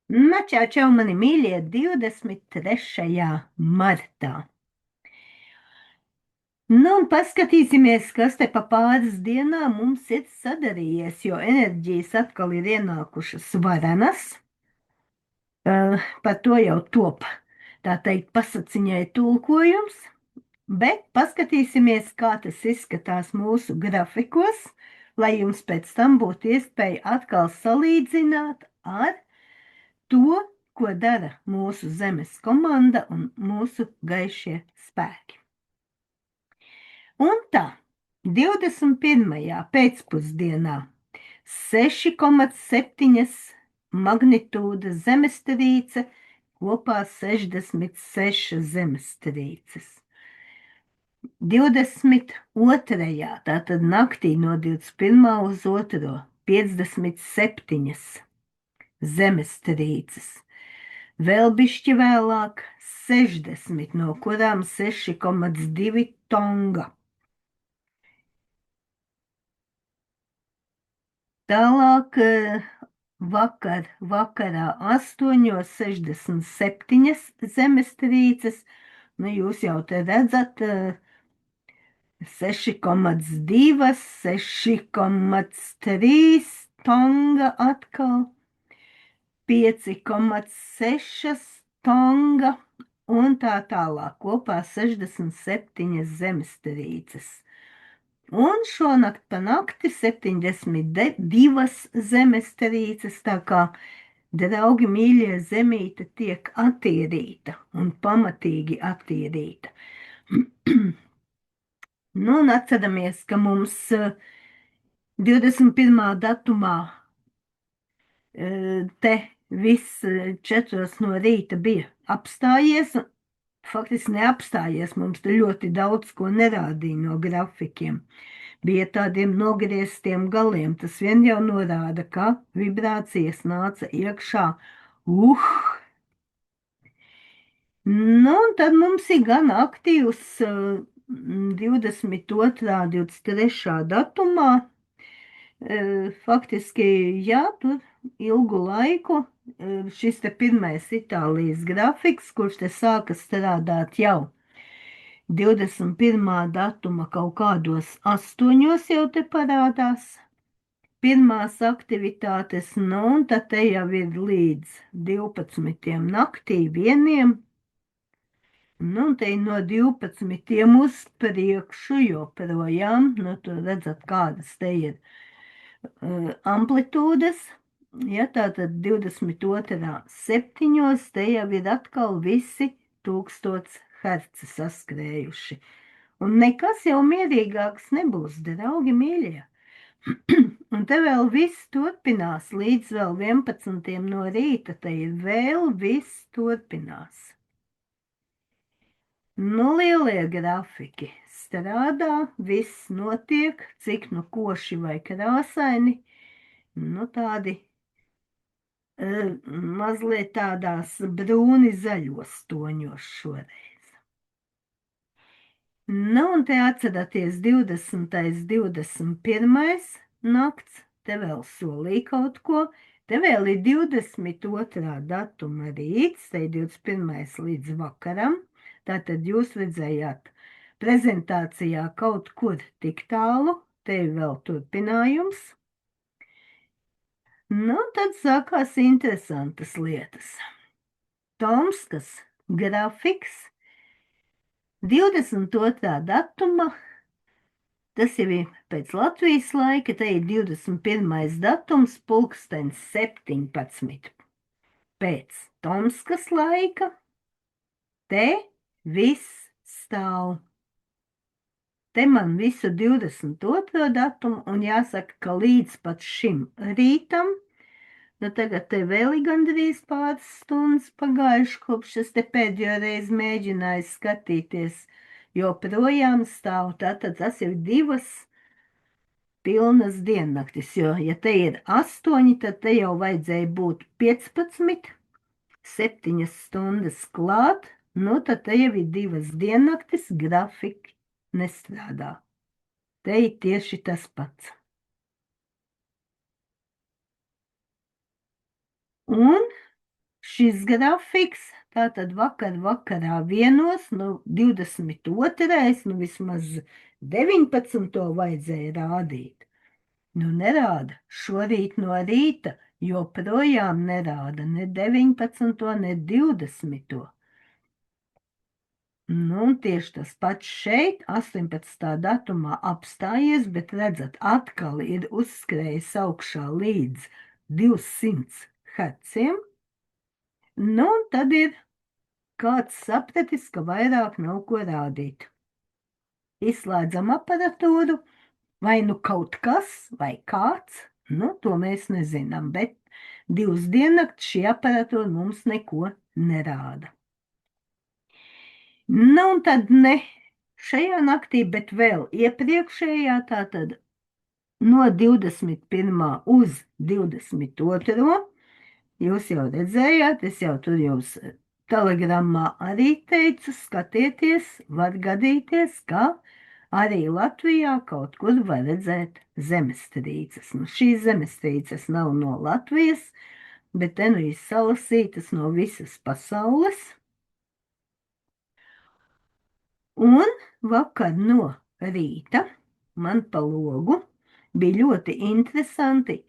Čau, čau, mani mīļie, 23. martā. Nu, un paskatīsimies, kas te pa pāris dienām mums ir sadarījies, jo enerģijas atkal ir ienākušas varenas. Par to jau top, tā teikt, pasaciņai tulkojums, bet paskatīsimies, kā tas izskatās mūsu grafikos, lai jums pēc tam būtu iespēja atkal salīdzināt ar to, ko dara mūsu Zemes komanda un mūsu gaišie spēki. Un tā, 21. pēcpusdienā 6,7 magnitūdas zemestrīce, kopā 66 zemestrīces. 22. tātad naktī no 21. uz 2. 57 zemestrīces. Vēl bišķi vēlāk 60, no kurām 6,2 tonga. Tālāk vakarā 8,67 zemestrīces. Nu, jūs jau te redzat 6,2, 6,3 tonga atkal. 5,6 tonga un tā tālāk, kopā 67 zemestrīces. Un šonakt pa nakti 72 zemestrīces, tā kā, draugi mīļie, zemīte tiek attīrīta un pamatīgi attīrīta. Nu, un atceramies, ka mums 21. datumā te viss 4 no rīta bija apstājies, faktiski neapstājies, mums te ļoti daudz ko nerādīja no grafikiem. Bija tādiem nogrieztiem galiem, tas vien jau norāda, ka vibrācijas nāca iekšā. Nu, un tad mums ir gan aktīvs 22. 23. datumā, faktiski, jā, tur ilgu laiku šis te pirmais Itālijas grafiks, kurš te sāka strādāt jau 21. datuma kaut kādos 8 jau te parādās pirmās aktivitātes, nu, un tad te jau ir līdz 12. naktī 1. Nu, un te no 12. uz priekšu joprojām, nu, tur redzat, kādas te ir amplitūdas. Ja, tātad 22. 7. te jau ir atkal visi 1000 herci saskrējuši. Un nekas jau mierīgāks nebūs, draugi mīļie. Un te vēl viss turpinās līdz vēl 11. no rīta, te ir vēl viss turpinās. Nu, lielie grafiki strādā, viss notiek, cik nu koši vai krāsaini, nu tādi mazliet tādās brūni zaļos toņos šoreiz. Nu, un te atceraties 20. 21. nakts, te vēl solīja kaut ko, te vēl ir 22. datuma rīts, te ir 21. līdz vakaram, tātad jūs redzējāt prezentācijā kaut kur tik tālu, te ir vēl turpinājums. Nu, tad sākās interesantas lietas. Tomskas grafiks 22. datuma, tas jau ir pēc Latvijas laika, te ir 21. datums, 17. Pēc Tomskas laika, te viss stāv. Te man visu 22. datumu, un jāsaka, ka līdz pat šim rītam, nu tagad te vēl ir gandrīz pāris stundas pagājuši, kopš es te pēdējo reizi mēģināju skatīties, joprojām stāv, tātad tas ir 2 pilnas diennaktis, jo, ja te ir 8, tad te jau vajadzēja būt 15, 7 stundas klāt, nu tad te jau ir 2 diennaktis, grafiki nestrādā. Te ir tieši tas pats. Un šis grafiks, tātad vakarā vienos, nu 22. Nu vismaz 19. vajadzēja rādīt. Nu nerāda, šorīt no rīta joprojām nerāda ne 19. ne 20. Nu, un tieši tas pats šeit, 18. datumā apstājies, bet redzat, atkal ir uzskrējis augšā līdz 200 herciem. Nu, un tad ir kāds sapratis, ka vairāk nav ko rādīt. Izslēdzam aparatūru, vai nu kaut kas, vai kāds, nu, to mēs nezinām, bet 2 diennakts šī aparatūra mums neko nerāda. Nu, un tad ne šajā naktī, bet vēl iepriekšējā, tātad no 21. uz 22. Jūs jau redzējāt, es jau tur jūs telegramā arī teicu, skatieties, var gadīties, ka arī Latvijā kaut kur var redzēt zemestrīces. Nu, šīs zemestrīces nav no Latvijas, bet te nu ir salasītas no visas pasaules. Un vakar no rīta man pa logu bija ļoti interesanti.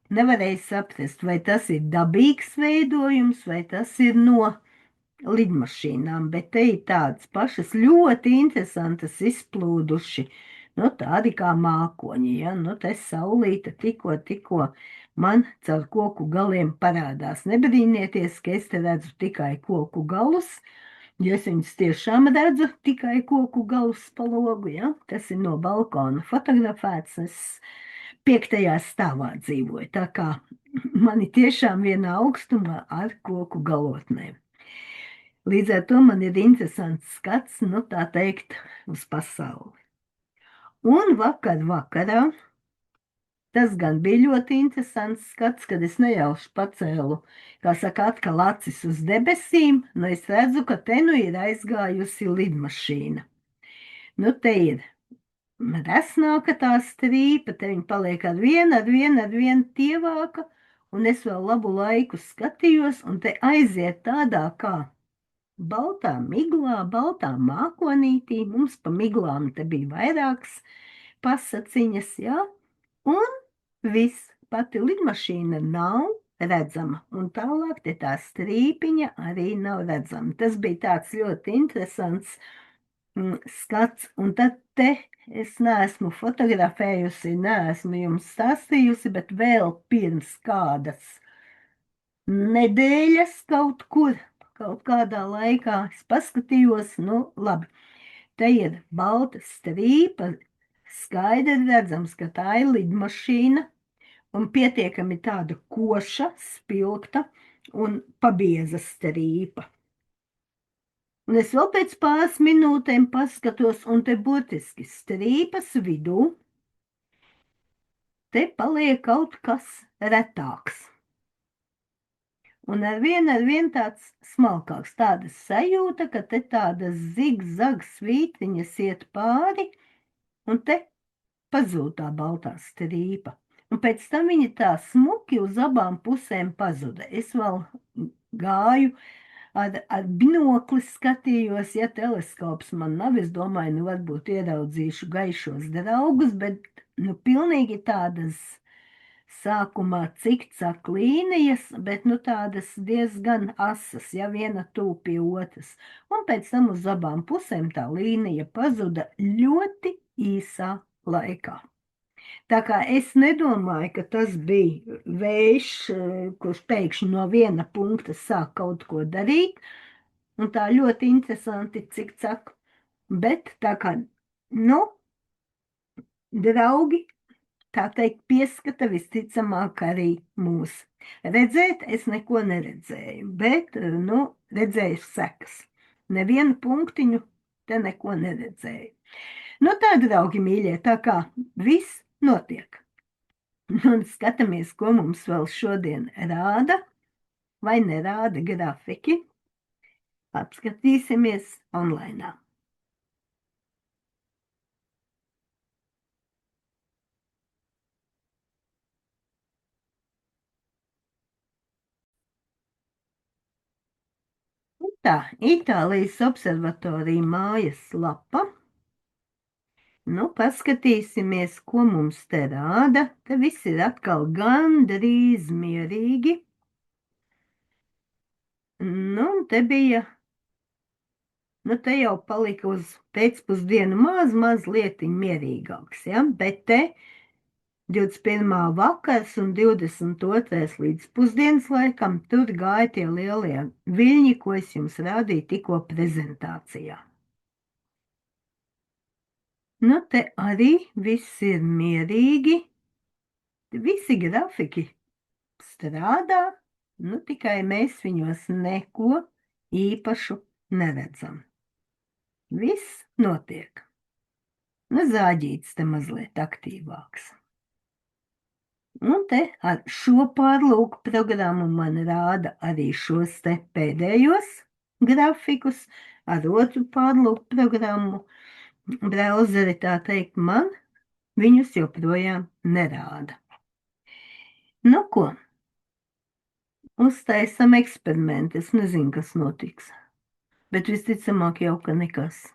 Nevarēja saprast, vai tas ir dabīgs veidojums, vai tas ir no lidmašīnām, bet te ir tādas pašas ļoti interesantas izplūduši, nu tādi kā mākoņi, ja, nu te saulīte tikko man caur koku galiem parādās. Nebrīnieties, ka es te redzu tikai koku galus, jo es viņus tiešām redzu tikai koku galus pa logu, ja, tas ir no balkona fotografēts, es 5. stāvā dzīvoju, tā kā mani tiešām vienā augstumā ar koku galotnēm. Līdz ar to man ir interesants skats, nu tā teikt, uz pasauli. Un vakarā, tas gan bija ļoti interesants skats, kad es nejauši pacēlu, kā saka, atkal acis uz debesīm, nu es redzu, ka te nu ir aizgājusi lidmašīna. Nu te ir resnāka tā strīpa, te viņa paliek ar vienu tievāka, un es vēl labu laiku skatījos, un te aiziet tādā kā baltā miglā, baltā mākonītī, mums pa miglām te bija vairākas pasaciņas, jā, un viss, pati lidmašīna nav redzama, un tālāk te tā strīpiņa arī nav redzama. Tas bija tāds ļoti interesants skats, un tad te es neesmu fotografējusi, neesmu jums stāstījusi, bet vēl pirms kādas nedēļas kaut kur, kaut kādā laikā es paskatījos, nu labi, te ir balta strīpa, skaidri redzams, ka tā ir lidmašīna un pietiekami tāda koša, spilgta un pabieza strīpa. Un es vēl pēc pāris minūtēm paskatos, un te burtiski strīpas vidū te paliek kaut kas retāks. Un ar vien tāds smalkāks, tāda sajūta, ka te tādas zigzag svītriņas iet pāri, un te pazūd tā baltā strīpa. Un pēc tam viņa tā smuki uz abām pusēm pazuda. Es vēl gāju, ar binokli skatījos, ja teleskops man nav, es domāju, nu varbūt ieraudzīšu gaišos draugus, bet nu pilnīgi tādas sākumā cikcak līnijas, bet nu tādas diezgan asas, ja viena tuvu pie otras. Un pēc tam uz abām pusēm tā līnija pazuda ļoti īsā laikā. Tā kā es nedomāju, ka tas bija vējš, kurš pēkšņi no viena punkta sāk kaut ko darīt, un tā ļoti interesanti, cik cak, bet tā kā, nu, draugi, tā teikt, pieskata visticamāk arī mūs. Redzēt, es neko neredzēju, bet, nu, redzēju sekas. Nevienu punktiņu te neko neredzēju. Nu tā, draugi mīļie, tā kā viss notiek. Un skatāmies, ko mums vēl šodien rāda vai nerāda grafiki. Apskatīsimies online. tā, Itālijas observatorija mājas lapa. Nu, paskatīsimies, ko mums te rāda. Te viss ir atkal gandrīz mierīgi. Nu, un te bija, nu, te jau palika uz pēcpusdienu mazliet mierīgāks, ja? Bet te 21. vakars un 22. līdz pusdienas laikam tur gāja tie lielie viļņi, ko es jums rādīju tikko prezentācijā. Nu, te arī viss ir mierīgi, visi grafiki strādā, nu, tikai mēs viņos neko īpašu neredzam. Viss notiek. Nu, zāģītis te mazliet aktīvāks. Un te ar šo pārlūku programmu man rāda arī šos te pēdējos grafikus, ar otru pārlūku programmu brauzeri, tā teikt, man viņus joprojām nerāda. Nu, ko? Uztaisam eksperimentu. Es nezinu, kas notiks, bet visticamāk jau, ka nekas.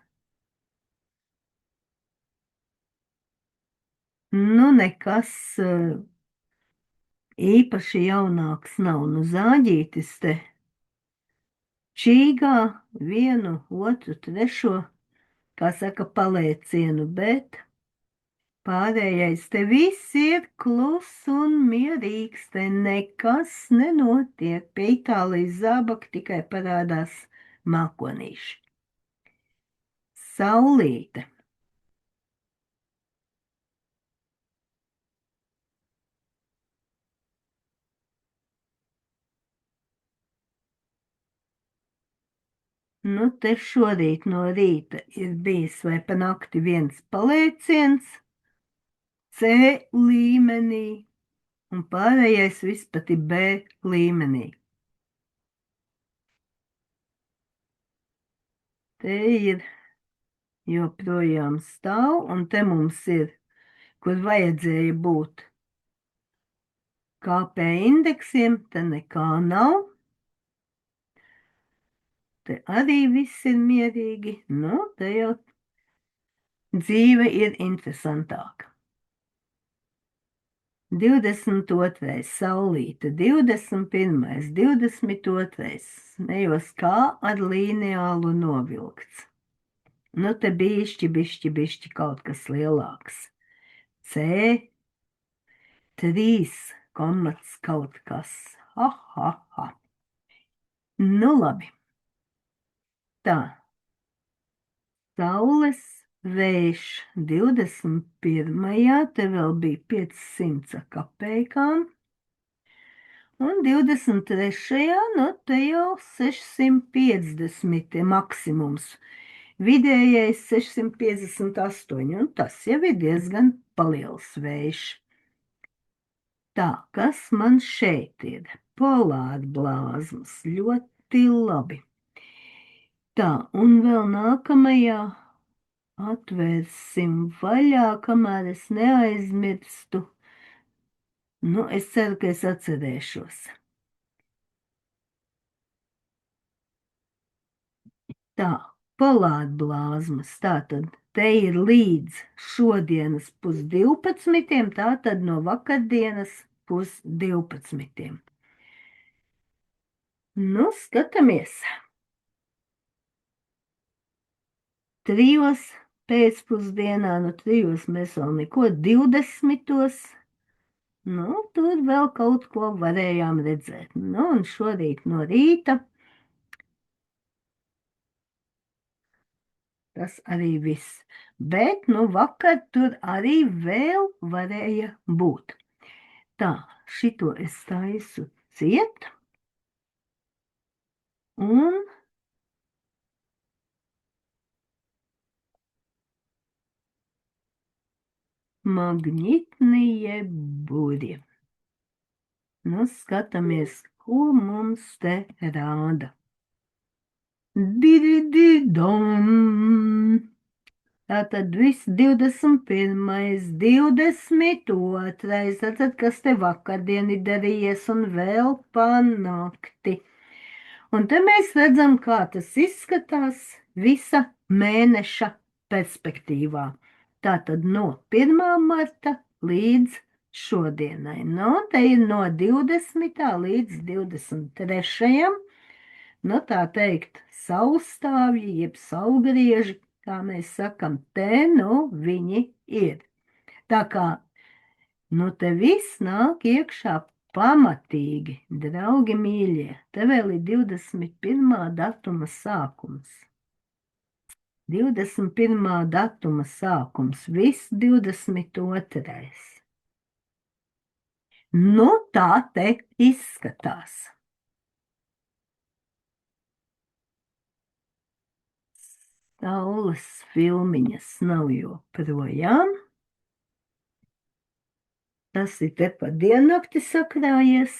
Nu, nekas īpaši jaunāks nav. Nu, zāģītis te čīgā vienu, otru, trešo, kā saka, palēcienu, bet pārējais te viss ir kluss un mierīgs, te nekas nenotiek. Pie Itālijas zābaka tikai parādās mākonīši. Saulīte. Nu, te šorīt no rīta ir bijis vai pa nakti viens palēciens C līmenī, un pārējais viss pat ir B līmenī. Te ir joprojām stāv, un te mums ir, kur vajadzēja būt KP indeksiem, te nekā nav. Te arī viss ir mierīgi, nu, te jau dzīve ir interesantāka. 22. saulīte, 21. 22. nejos kā ar lineālu novilkts. Nu, te bišķi kaut kas lielāks. C, 3 komats kaut kas. Ha, ha, ha. Nu, labi. Tā. Saules vējš 21. te vēl bija 500 kapeikām. Un 23. nu te jau 650 maksimums. Vidējais 658, un tas jau ir diezgan paliels vējš. Tā, kas man šeit ir? Polārblāzmas, ļoti labi. Tā, un vēl nākamajā atvērsim vaļā, kamēr es neaizmirstu. Nu, es ceru, ka es atcerēšos. Tā, polārblāzmas, tātad te ir līdz šodienas 11:30, tātad no vakardienas 11:30. Nu, skatāmies. 3 pēcpusdienā, no 3 mēs vēl neko, 20. Nu, tur vēl kaut ko varējām redzēt. Nu, un šorīt no rīta tas arī viss. Bet, nu, vakar tur arī vēl varēja būt. Tā, šito es taisu ciet. Un magnitnie burji. Nu, skatāmies, ko mums te rāda. Didididom. Tātad viss 21., 22. Tātad, kas te vakardien ir darījies un vēl pa nakti. Un te mēs redzam, kā tas izskatās visa mēneša perspektīvā. Tātad no 1. marta līdz šodienai. Nu, te ir no 20. līdz 23. Nu, tā teikt, saustāvji, jeb saulgrieži, kā mēs sakam, te nu viņi ir. Tā kā nu, te viss nāk iekšā pamatīgi, draugi mīļie. Te vēl ir 21. datuma sākums. 21. datuma sākums, viss 22. Nu, tā te izskatās. Saules filmiņas nav joprojām. Tas ir te pa diennakti sakrājies.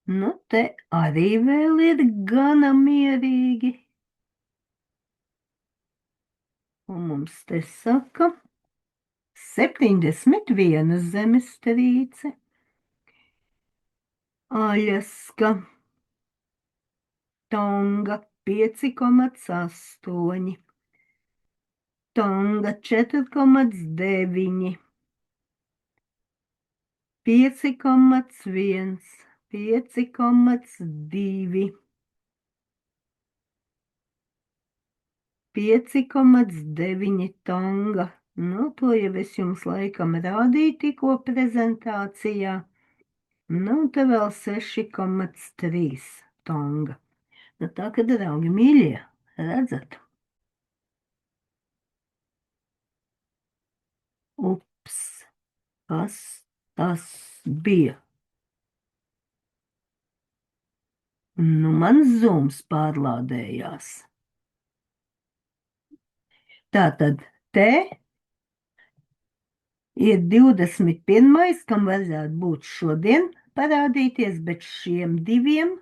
Nu, te arī vēl ir gana mierīgi. Un mums te saka 71 zemestrīce, Aļaska, Tonga 5,8, Tonga 4,9, 5,1, 5,2, 5,9 Tonga. Nu, to jau es jums laikam rādīju tikko prezentācijā. Nu, te vēl 6,3 Tonga. Nu, tā kā, draugi mīļie, redzat? Ups, kas tas bija? Nu, man zūms pārlādējās. Tātad te ir 21. kam vajadzētu būt šodien parādīties, bet šiem diviem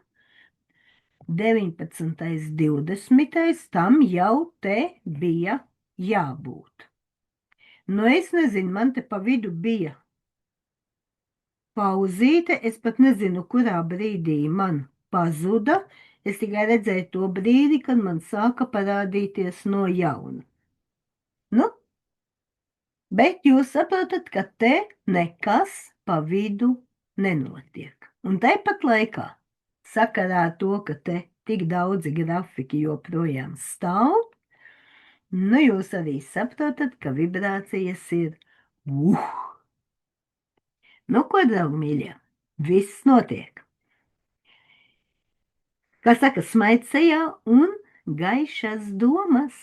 19. 20. tam jau te bija jābūt. Nu, es nezinu, man te pa vidu bija pauzīte, es pat nezinu, kurā brīdī man pazuda. Es tikai redzēju to brīdi, kad man sāka parādīties no jauna. Nu, bet jūs saprotat, ka te nekas pa vidu nenotiek. Un tāpat laikā, sakarā ar to, ka te tik daudzi grafiki joprojām stāv, nu jūs arī saprotat, ka vibrācijas ir Nu, ko, draugi mīļie, viss notiek. Kā saka, smaids sejā un gaišas domas.